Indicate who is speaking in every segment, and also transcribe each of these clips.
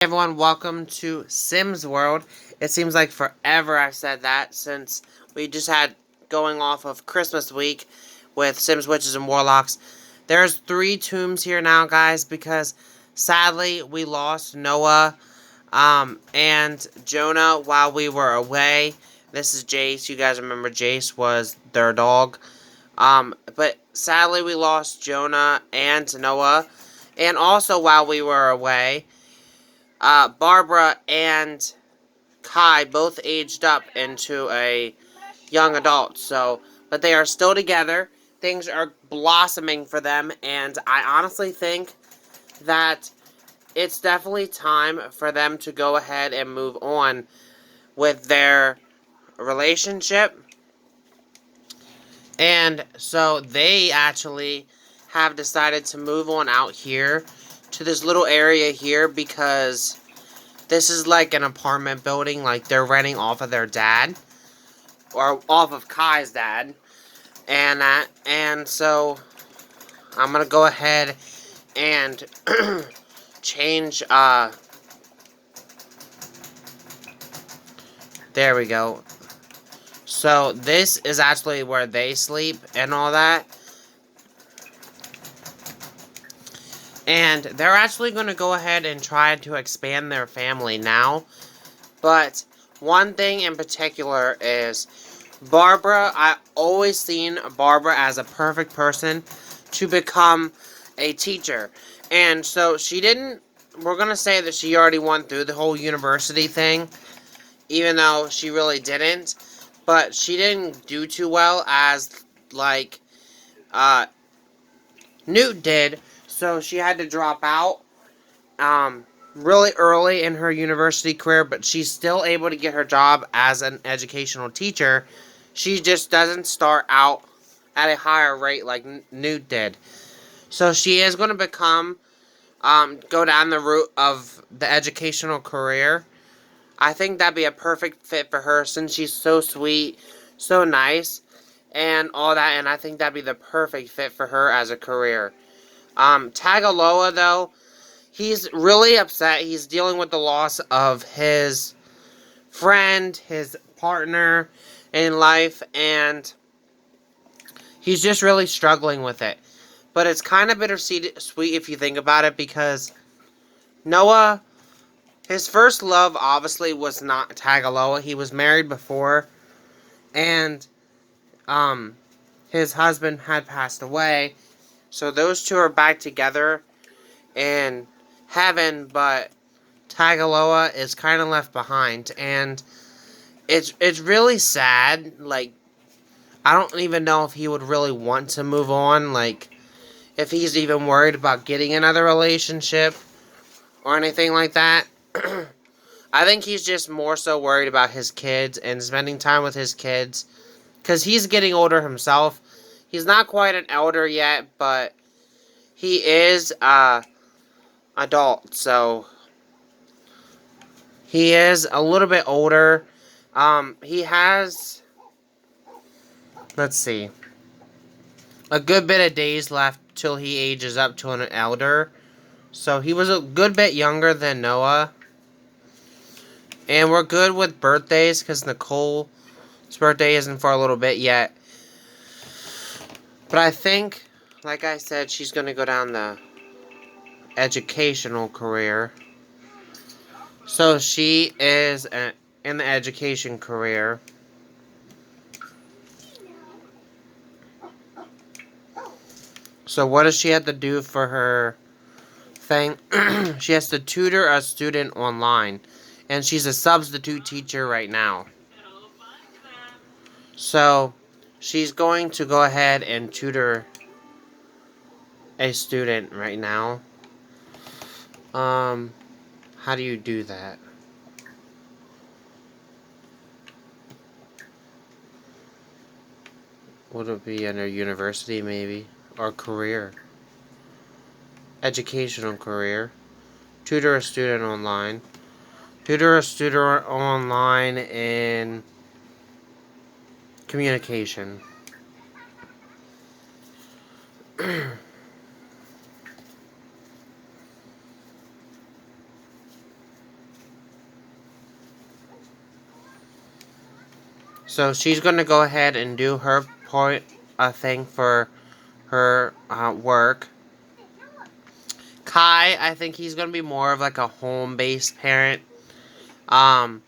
Speaker 1: Everyone, welcome to Sims World. It seems like forever I've said that since we just had going off of Christmas week with Sims Witches and Warlocks. There's 3 tombs here now, guys, because sadly we lost Noah and Jonah while we were away. This is Jace. You guys remember Jace was their dog. But sadly we lost Jonah and Noah. And also while we were away, Barbara and Kai both aged up into a young adult. But they are still together. Things are blossoming for them, and I honestly think that it's definitely time for them to go ahead and move on with their relationship. And so they actually have decided to move on out here to this little area here because this is like an apartment building, like they're renting off of their dad, or off of Kai's dad, and so I'm gonna go ahead and change. There we go. So this is actually where they sleep and all that, and they're actually gonna go ahead and try to expand their family now, but one thing in particular is Barbara. I always seen Barbara as a perfect person to become a teacher. And so she didn't, we're going to say that she already went through the whole university thing, even though she really didn't. But she didn't do too well as, like, Newt did. So she had to drop out really early in her university career, but she's still able to get her job as an educational teacher. She just doesn't start out at a higher rate like Newt did. So she is going to go down the route of the educational career. I think that'd be a perfect fit for her since she's so sweet, so nice, and all that, and I think that'd be the perfect fit for her as a career. Tagaloa, though, he's really upset. He's dealing with the loss of his friend, his partner in life, and he's just really struggling with it. But it's kind of bittersweet if you think about it, because Noah, his first love obviously was not Tagaloa. He was married before, and his husband had passed away. So those two are back together in heaven, but Tagaloa is kind of left behind, and it's really sad. Like, I don't even know if he would really want to move on, like, if he's even worried about getting another relationship or anything like that. I think he's just more so worried about his kids and spending time with his kids, because he's getting older himself. He's not quite an elder yet, but he is adult, so he is a little bit older. He has, let's see, a good bit of days left till he ages up to an elder. So he was a good bit younger than Noah. And we're good with birthdays because Nicole's birthday isn't for a little bit yet. But I think, like I said, she's going to go down the educational career. So she is in the education career. So what does she have to do for her thing? She has to tutor a student online. And she's a substitute teacher right now. So she's going to go ahead and tutor a student right now. How do you do that? Would it be under university, maybe? Or career? Educational career. Tutor a student online. Tutor a student online in communication. So she's going to go ahead and do her thing for her work. Kai, I think he's going to be more of like a home-based parent. And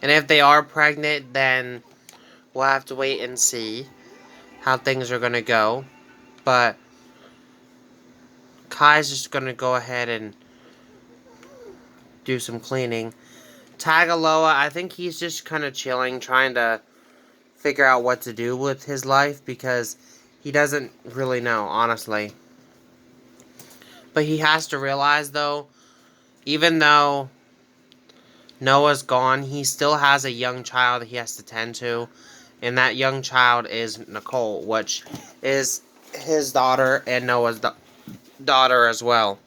Speaker 1: if they are pregnant, then we'll have to wait and see how things are going to go. But Kai's just going to go ahead and do some cleaning. Tagaloa, I think he's just kind of chilling, trying to figure out what to do with his life because he doesn't really know, honestly. But he has to realize, though, even though Noah's gone, he still has a young child he has to tend to. And that young child is Nicole, which is his daughter and Noah's daughter as well.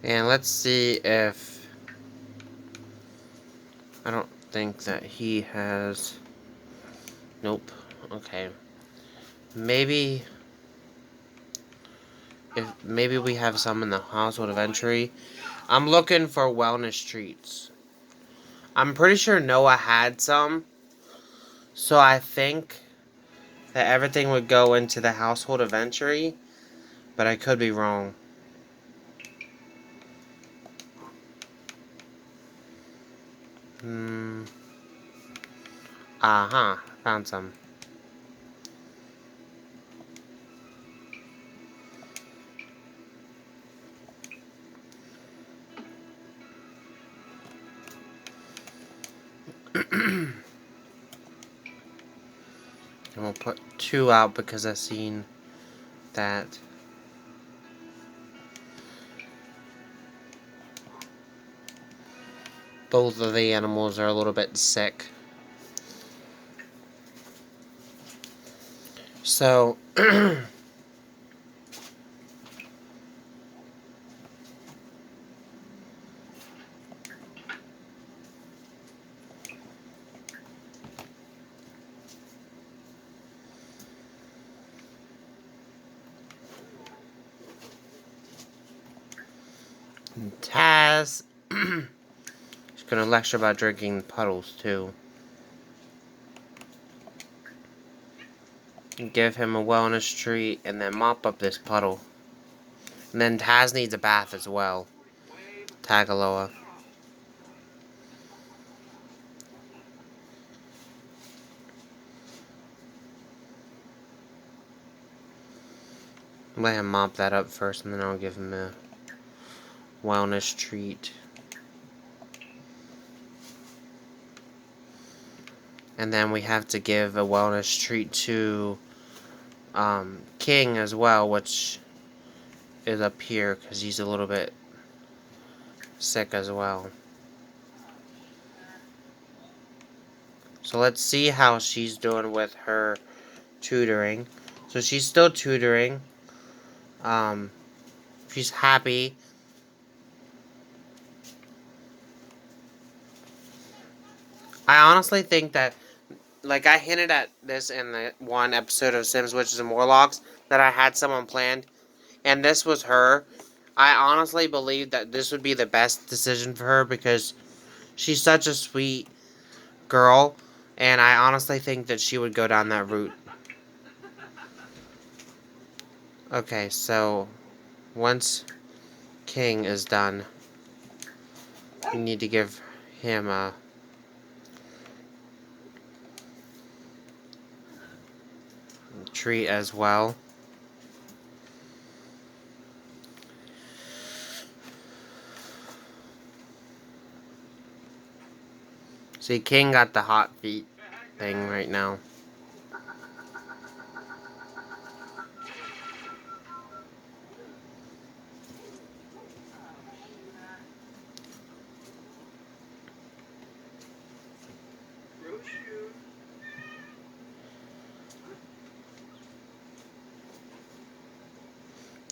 Speaker 1: And let's see if... I don't think that he has... Nope. Okay. Maybe we have some in the household of entry. I'm looking for wellness treats. I'm pretty sure Noah had some. So I think that everything would go into the household of entry. But I could be wrong. Found some. And we'll put 2 out because I've seen that both of the animals are a little bit sick. So, Taz, she's going to lecture about drinking puddles too. Give him a wellness treat and then mop up this puddle. And then Taz needs a bath as well. Tagaloa. Let him mop that up first and then I'll give him a wellness treat. And then we have to give a wellness treat to King as well, which is up here because he's a little bit sick as well. So let's see how she's doing with her tutoring. So she's still tutoring. She's happy. I honestly think that, like I hinted at this in the one episode of Sims Witches and Warlocks, that I had someone planned, and this was her. I honestly believe that this would be the best decision for her because she's such a sweet girl, and I honestly think that she would go down that route. Okay, so once King is done, we need to give him a treat as well. See, King got the hot feet thing right now.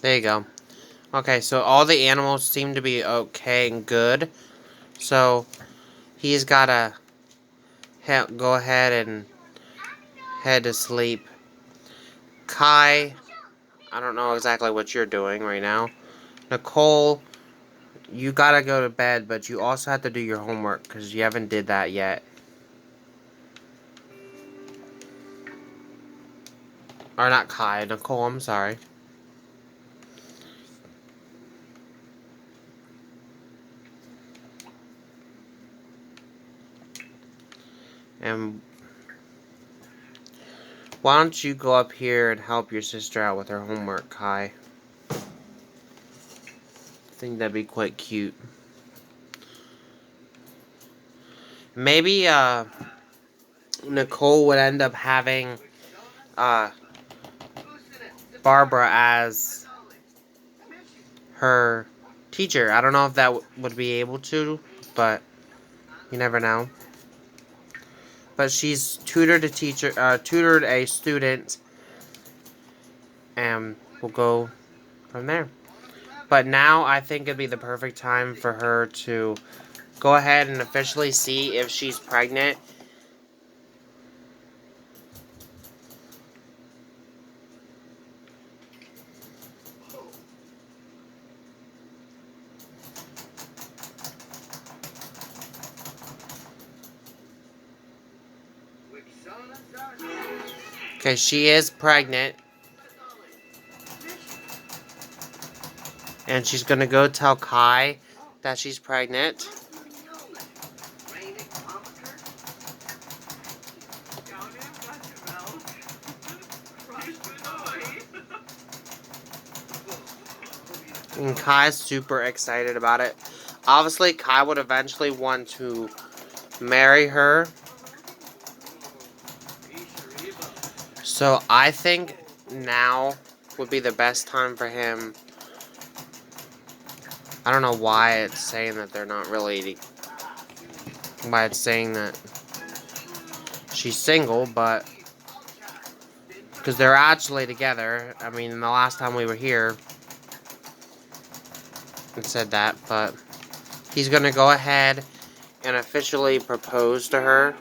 Speaker 1: There you go. Okay, so all the animals seem to be okay and good. So he's got to go ahead and head to sleep. Kai, I don't know exactly what you're doing right now. Nicole, you gotta go to bed, but you also have to do your homework because you haven't did that yet. Or not Kai, Nicole, I'm sorry. And why don't you go up here and help your sister out with her homework, Kai? I think that'd be quite cute. Maybe, Nicole would end up having, uh, Barbara as her teacher. I don't know if that would be able to, but you never know. But she's tutored a student, and we'll go from there. But now I think it'd be the perfect time for her to go ahead and officially see if she's pregnant. Okay, she is pregnant. And she's gonna go tell Kai that she's pregnant. And Kai's super excited about it. Obviously, Kai would eventually want to marry her. So I think now would be the best time for him. I don't know why it's saying that they're not really... Why it's saying that she's single, but... Because they're actually together. I mean, the last time we were here, it said that, but... He's gonna go ahead and officially propose to her.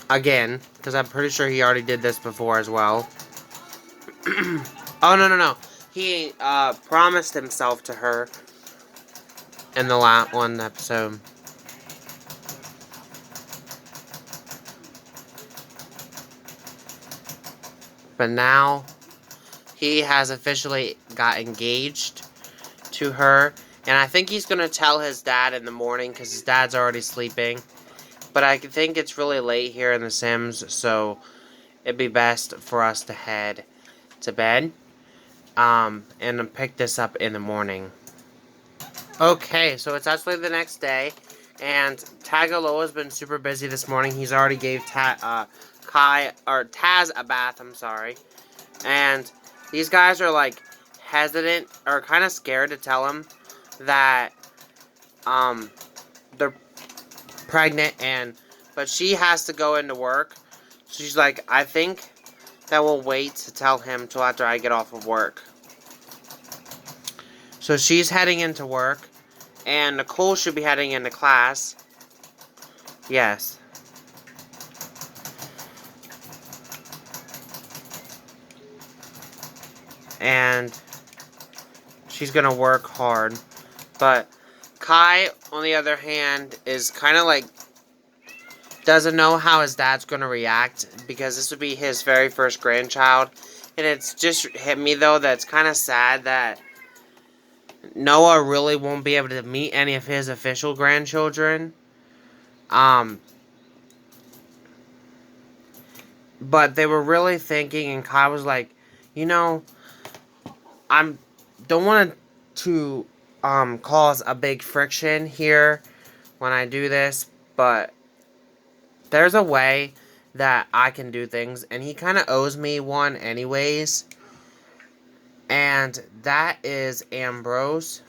Speaker 1: Again, because I'm pretty sure he already did this before as well. Oh, no. He promised himself to her in the last one episode. But now, he has officially got engaged to her. And I think he's going to tell his dad in the morning because his dad's already sleeping. But I think it's really late here in The Sims, so it'd be best for us to head to bed. And pick this up in the morning. Okay, so it's actually the next day. And Tagaloa's been super busy this morning. He's already gave Taz a bath, I'm sorry. And these guys are like hesitant or kind of scared to tell him that they're pregnant, but she has to go into work. She's like, I think that we'll wait to tell him till after I get off of work. So she's heading into work, and Nicole should be heading into class. Yes. And she's gonna work hard. But Kai, on the other hand, is kind of like doesn't know how his dad's gonna react because this would be his very first grandchild. And it's just hit me though that it's kind of sad that Noah really won't be able to meet any of his official grandchildren. But they were really thinking, and Kai was like, you know, don't want to cause a big friction here when I do this, but there's a way that I can do things, and he kind of owes me one anyways, and that is Ambrose.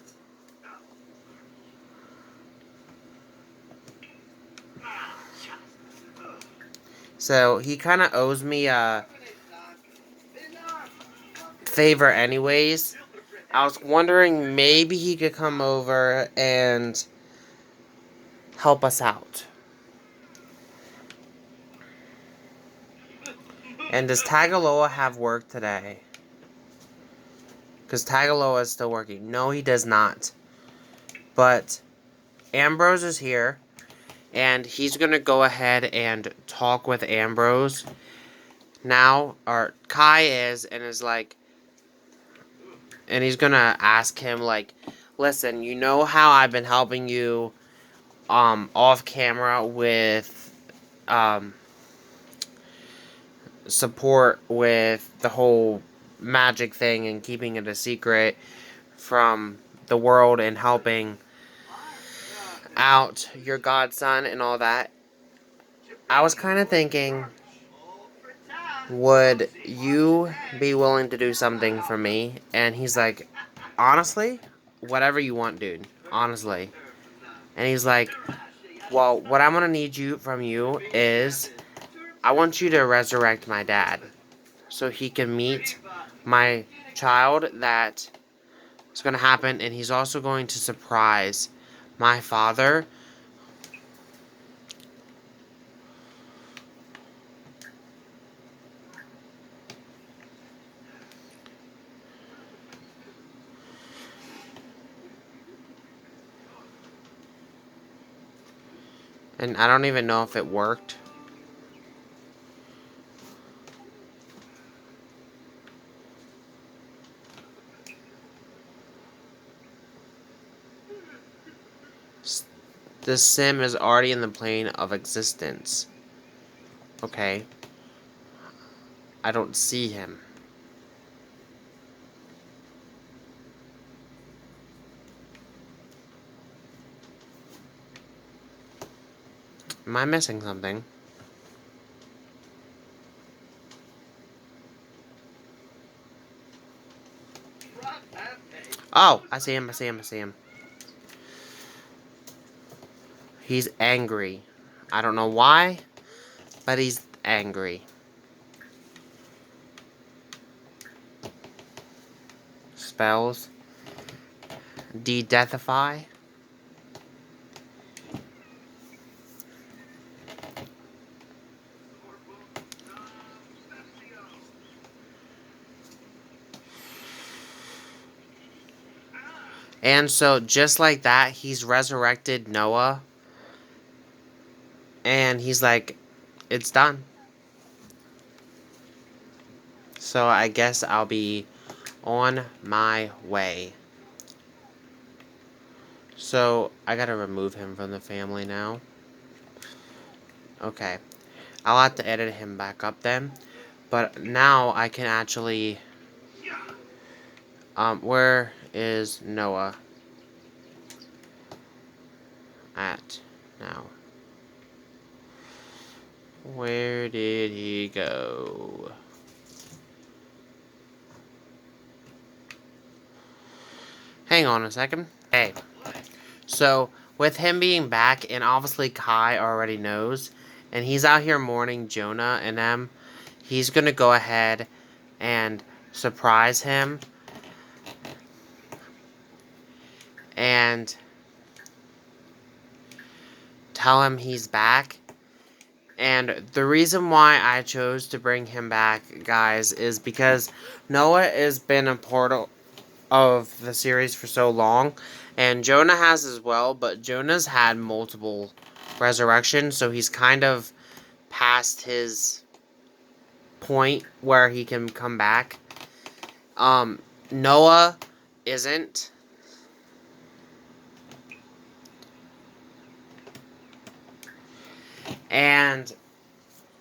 Speaker 1: So he kind of owes me a favor anyways. I was wondering maybe he could come over and help us out. And does Tagaloa have work today? Because Tagaloa is still working. No, he does not. But Ambrose is here. And he's going to go ahead and talk with Ambrose now. Or Kai is. And is like... And he's going to ask him, like... Listen, you know how I've been helping you... off camera with... support with the whole magic thing and keeping it a secret from the world and helping out your godson and all that. I was kind of thinking, would you be willing to do something for me? And he's like, honestly, whatever you want, dude. Honestly. And he's like, well, what I'm going to need from you is I want you to resurrect my dad so he can meet my child that is going to happen, and he's also going to surprise my father. And I don't even know if it worked. The sim is already in the plane of existence. Okay. I don't see him. Am I missing something? Oh, I see him, I see him, I see him. He's angry. I don't know why, but he's angry. Spells. De-deathify. And so, just like that, he's resurrected Noah. And he's like, it's done. So, I guess I'll be on my way. So, I gotta remove him from the family now. Okay. I'll have to edit him back up then. But now I can actually... where is Noah at now? Where did he go? Hang on a second. Hey. So, with him being back, and obviously Kai already knows, and he's out here mourning Jonah and them, he's going to go ahead and surprise him. And tell him he's back. And the reason why I chose to bring him back, guys, is because Noah has been a part of the series for so long. And Jonah has as well, but Jonah's had multiple resurrections, so he's kind of past his point where he can come back. Noah isn't. And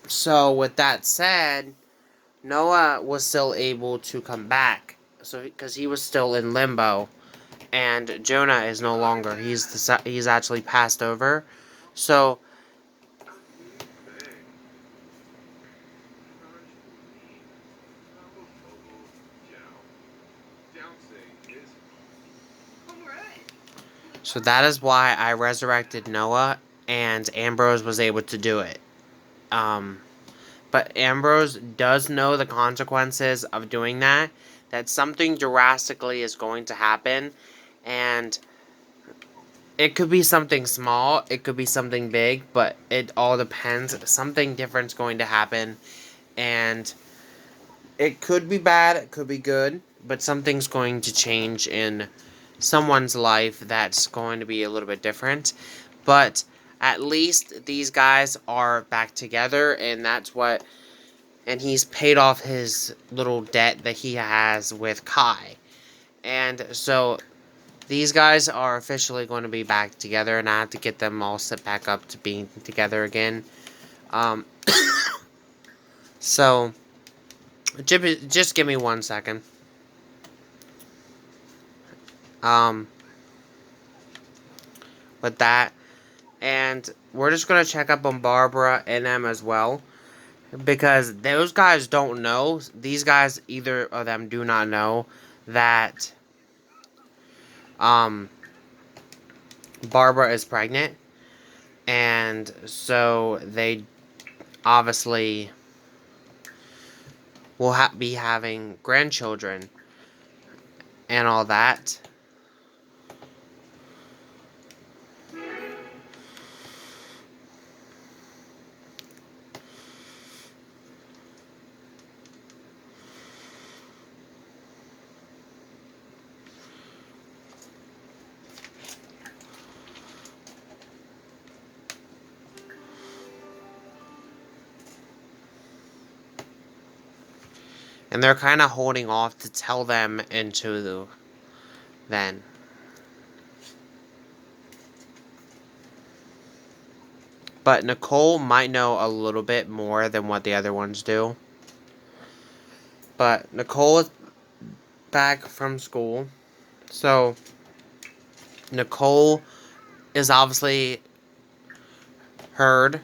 Speaker 1: so with that said, Noah was still able to come back, so because he was still in limbo, and Jonah is no longer. He's actually passed over. So that is why I resurrected Noah, and Ambrose was able to do it. But Ambrose does know the consequences of doing that. That something drastically is going to happen. And it could be something small. It could be something big. But it all depends. Something different is going to happen. And It could be bad, it could be good, but something's going to change in someone's life that's going to be a little bit different. But at least these guys are back together, and that's what. And he's paid off his little debt that he has with Kai. And so these guys are officially going to be back together, and I have to get them all set back up to being together again. Um, so, just give me 1 second. With that, and we're just going to check up on Barbara and them as well. Because those guys don't know, these guys, either of them do not know that Barbara is pregnant. And so they obviously will be having grandchildren and all that. And they're kind of holding off to tell them then. But Nicole might know a little bit more than what the other ones do. But Nicole is back from school. So Nicole is obviously heard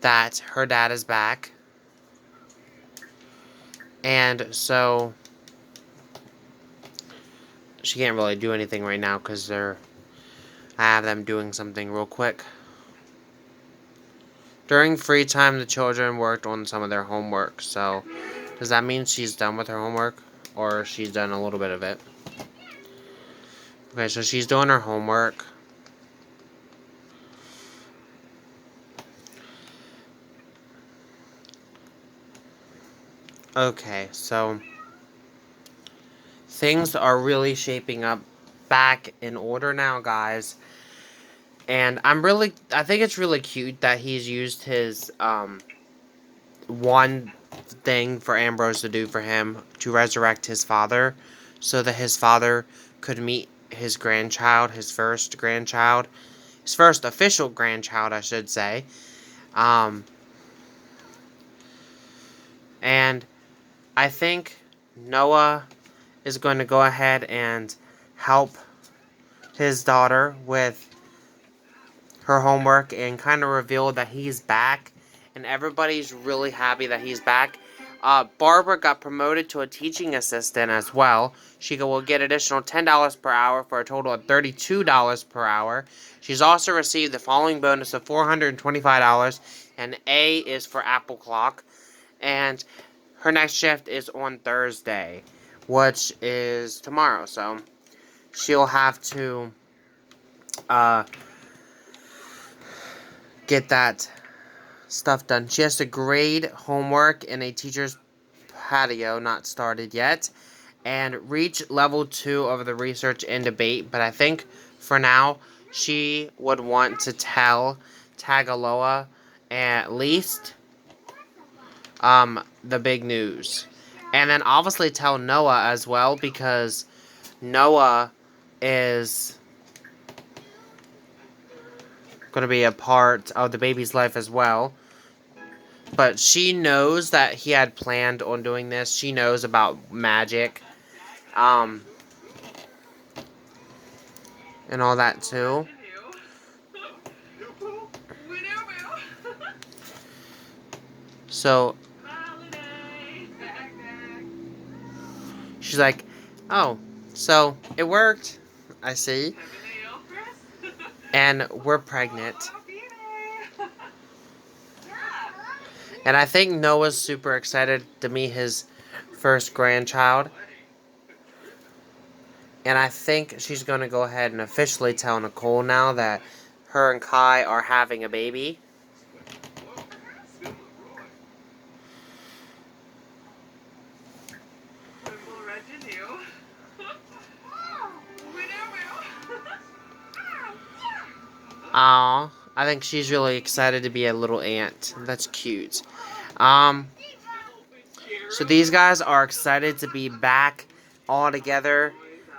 Speaker 1: that her dad is back. And so she can't really do anything right now because I have them doing something real quick. During free time, the children worked on some of their homework. So does that mean she's done with her homework? Or she's done a little bit of it? Okay, so she's doing her homework. Okay, so things are really shaping up back in order now, guys. And I think it's really cute that he's used his one thing for Ambrose to do for him to resurrect his father, so that his father could meet his grandchild, his first official grandchild, I should say. And I think Noah is going to go ahead and help his daughter with her homework and kind of reveal that he's back. And everybody's really happy that he's back. Barbara got promoted to a teaching assistant as well. She will get additional $10 per hour for a total of $32 per hour. She's also received the following bonus of $425, and A is for Apple Clock. And her next shift is on Thursday, which is tomorrow. So she'll have to get that stuff done. She has to grade homework in a teacher's patio, not started yet, and reach level 2 of the research and debate. But I think for now she would want to tell Tagaloa at least the big news, and then obviously tell Noah as well, because Noah is going to be a part of the baby's life as well. But she knows that he had planned on doing this. She knows about magic. And all that too. So she's like, oh, so it worked. I see. And we're pregnant. And I think Noah's super excited to meet his first grandchild. And I think she's going to go ahead and officially tell Nicole now that her and Kai are having a baby. Aw, I think she's really excited to be a little ant. That's cute. Um, so these guys are excited to be back all together.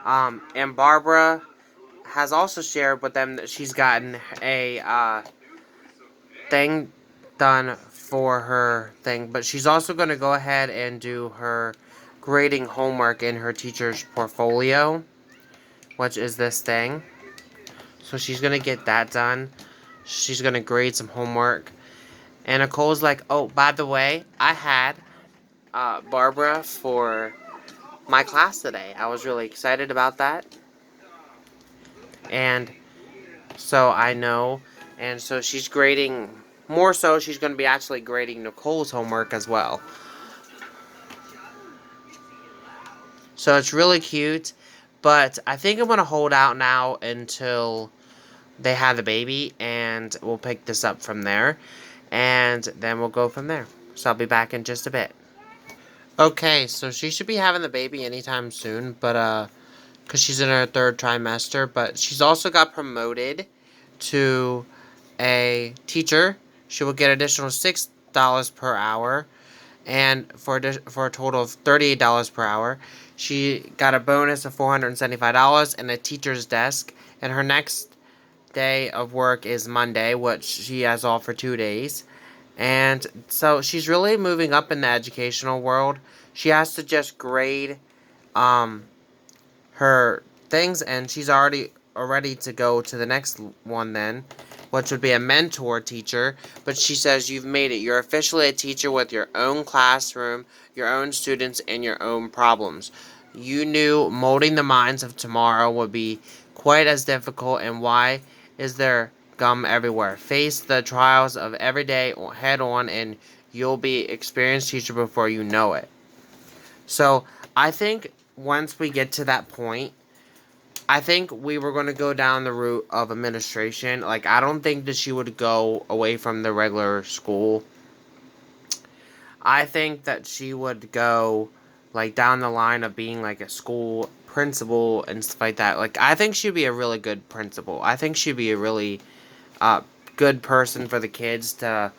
Speaker 1: And Barbara has also shared with them that she's gotten a thing done for her thing, but she's also going to go ahead and do her grading homework in her teacher's portfolio, which is this thing. So she's going to get that done. She's going to grade some homework. And Nicole's like, oh, by the way, I had Barbara for my class today. I was really excited about that. And so I know. And so she's grading, more so, she's going to be actually grading Nicole's homework as well. So it's really cute. But I think I'm going to hold out now until they have the baby. And we'll pick this up from there. And then we'll go from there. So I'll be back in just a bit. Okay, so she should be having the baby anytime soon, but because she's in her third trimester, but she's also got promoted to a teacher. She will get additional $6 per hour, and for a total of $38 per hour. She got a bonus of $475 and a teacher's desk, and her next day of work is Monday, which she has off for 2 days. And so she's really moving up in the educational world. She has to just grade her things, and she's already ready to go to the next one then, which would be a mentor teacher. But she says you've made it. You're officially a teacher with your own classroom, your own students, and your own problems. You knew molding the minds of tomorrow would be quite as difficult, and why is there gum everywhere? Face the trials of every day head on, and you'll be experienced teacher before you know it. So I think once we get to that point, I think we were going to go down the route of administration. Like, I don't think that she would go away from the regular school. I think that she would go, like, down the line of being, like, a school principal and stuff like that. Like, I think she'd be a really good principal. I think she'd be a really good person for the kids to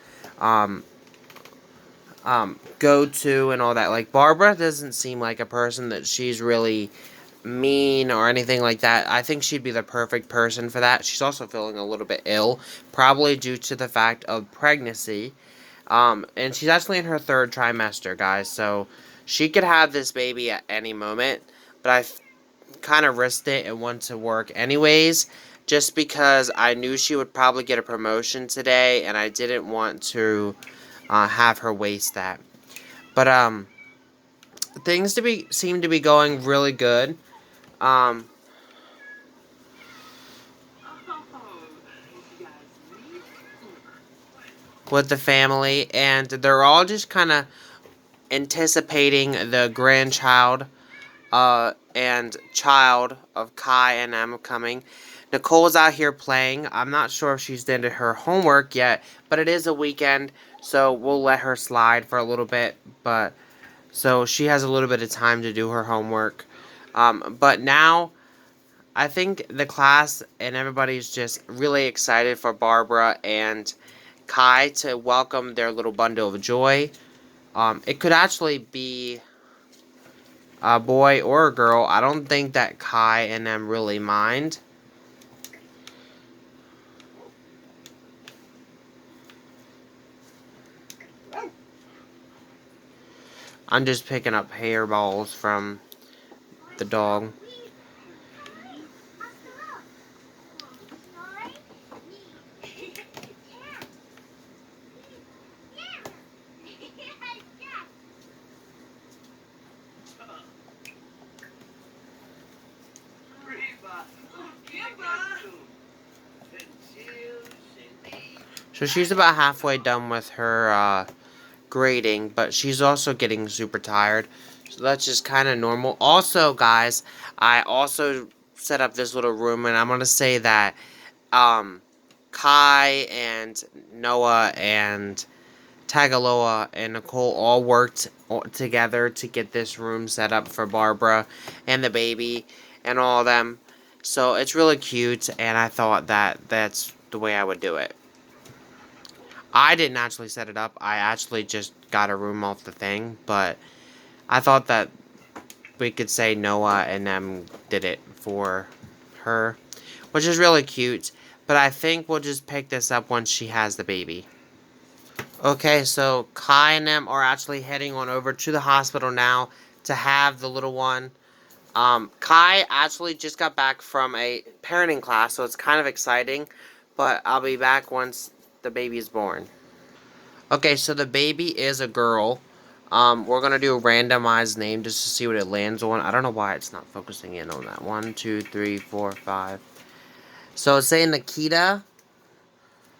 Speaker 1: go to and all that. Like, Barbara doesn't seem like a person that she's really mean or anything like that. I think she'd be the perfect person for that. She's also feeling a little bit ill, probably due to the fact of pregnancy. And she's actually in her third trimester, guys, so she could have this baby at any moment, but I kind of risked it and went to work anyways, just because I knew she would probably get a promotion today, and I didn't want to have her waste that. But things seem to be going really good. With the family, and they're all just kind of anticipating the grandchild and child of Kai and Emma coming. Nicole's out here playing. I'm not sure if she's done her homework yet, but it is a weekend, so we'll let her slide for a little bit. But so she has a little bit of time to do her homework. But now I think the class and everybody's just really excited for Barbara and Kai to welcome their little bundle of joy. It could actually be a boy or a girl. I don't think that Kai and them really mind. I'm just picking up hairballs from the dog. So she's about halfway done with her grading, but she's also getting super tired. So that's just kind of normal. Also, guys, I also set up this little room, and I'm going to say that Kai and Noah and Tagaloa and Nicole all worked together to get this room set up for Barbara and the baby and all of them. So it's really cute, and I thought that that's the way I would do it. I didn't actually set it up. I actually just got a room off the thing, but I thought that we could say Noah and them did it for her, which is really cute. But I think we'll just pick this up once she has the baby. Okay, so Kai and them are actually heading on over to the hospital now to have the little one. Kai actually just got back from a parenting class, so it's kind of exciting. But I'll be back once the baby is born. Okay, so the baby is a girl. We're gonna do a randomized name just to see what it lands on. I don't know why it's not focusing in on that. 1, 2, 3, 4, 5. So it's saying Nikita.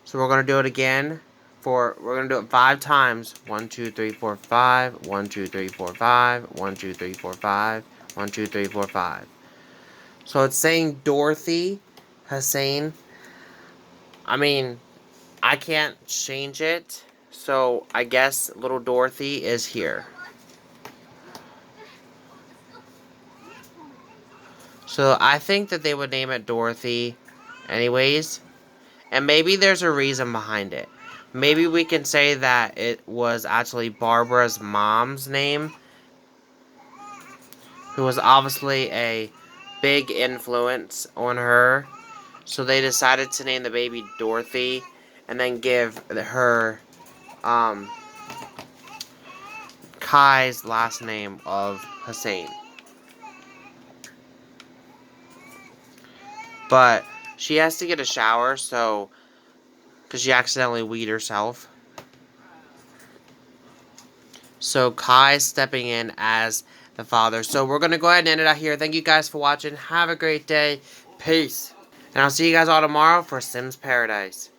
Speaker 1: So we're gonna do it again. We're gonna do it 5 times. 1, 2, 3, 4, 5. 1, 2, 3, 4, 5. 1, 2, 3, 4, 5. 1, 2, 3, 4, 5. So it's saying Dorothy Hussein. I mean, I can't change it. So I guess little Dorothy is here. So I think that they would name it Dorothy anyways. And maybe there's a reason behind it. Maybe we can say that it was actually Barbara's mom's name, who was obviously a big influence on her. So they decided to name the baby Dorothy and then give her Kai's last name of Hussein. But she has to get a shower, so because she accidentally weed herself. So Kai's stepping in as the father. So we're going to go ahead and end it out here. Thank you guys for watching. Have a great day. Peace. And I'll see you guys all tomorrow for Sims Paradise.